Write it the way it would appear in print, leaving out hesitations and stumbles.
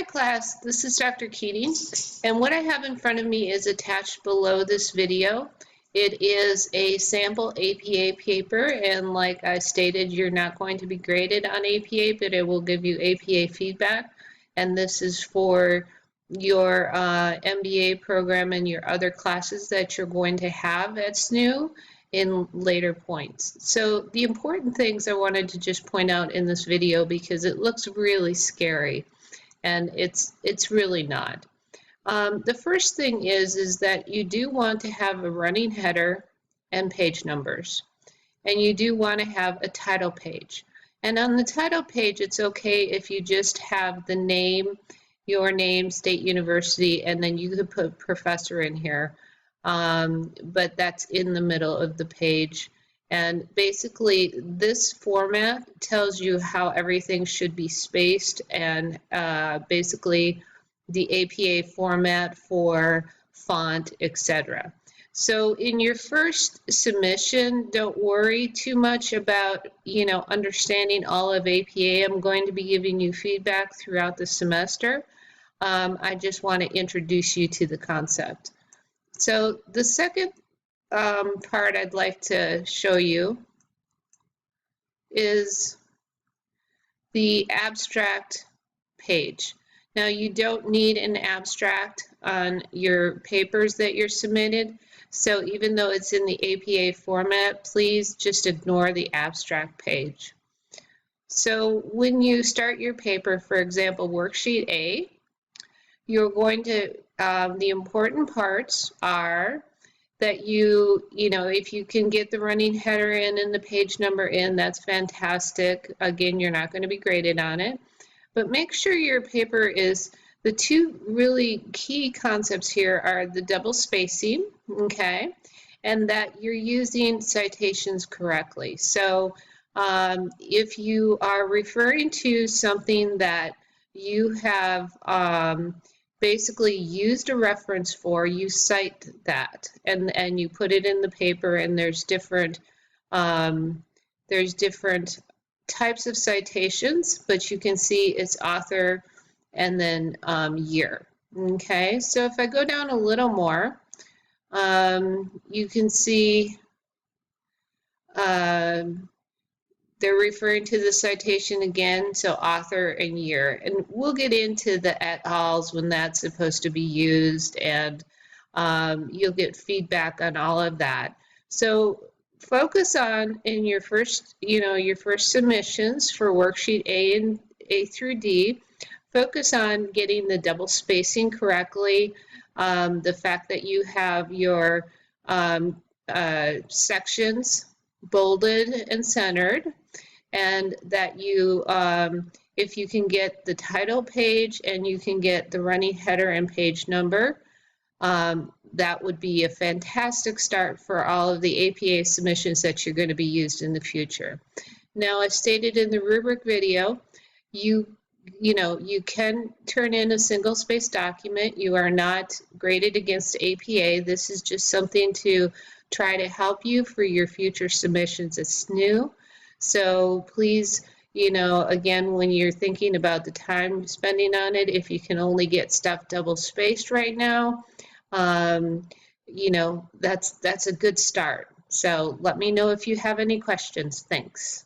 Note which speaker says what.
Speaker 1: Hi class, this is Dr. Keating, and what I have in front of me is attached below this video. It is a sample APA paper, and like I stated, you're not going to be graded on APA, but it will give you APA feedback, and this is for your MBA program and your other classes that you're going to have at SNHU in later points. So the important things I wanted to just point out in this video, because it looks really scary, and it's really not. The first thing is that you do want to have a running header and page numbers, and you do want to have a title page. And on the title page, it's okay if you just have the name, your name, state, university, and then you could put professor in here, but that's in the middle of the page. And basically, this format tells you how everything should be spaced, and basically the APA format for font, etc. So in your first submission, don't worry too much about, understanding all of APA. I'm going to be giving you feedback throughout the semester. I just want to introduce you to the concept. So the second part I'd like to show you is the abstract page. Now, you don't need an abstract on your papers that you're submitted, so even though it's in the APA format, please just ignore the abstract page. So when you start your paper, for example, worksheet A, you're going to, the important parts are that if you can get the running header in and the page number in, that's fantastic. Again, you're not going to be graded on it. But make sure your paper is, the two really key concepts here are the double spacing, okay, and that you're using citations correctly. So if you are referring to something that you have basically used a reference for, you cite that, and you put it in the paper, and there's different types of citations, but you can see it's author and then year. Okay, so if I go down a little more, you can see they're referring to the citation again, so author and year. And we'll get into the et als when that's supposed to be used, and you'll get feedback on all of that. So focus on, in your first, your first submissions for worksheet A through D, focus on getting the double spacing correctly, the fact that you have your sections bolded and centered, and that you, if you can get the title page and you can get the running header and page number, that would be a fantastic start for all of the APA submissions that you're going to be used in the future. Now, as stated in the rubric video, you can turn in a single space document. You are not graded against APA. This is just something to try to help you for your future submissions at SNHU. So please, again, when you're thinking about the time spending on it, if you can only get stuff double spaced right now, that's a good start. So let me know if you have any questions. Thanks.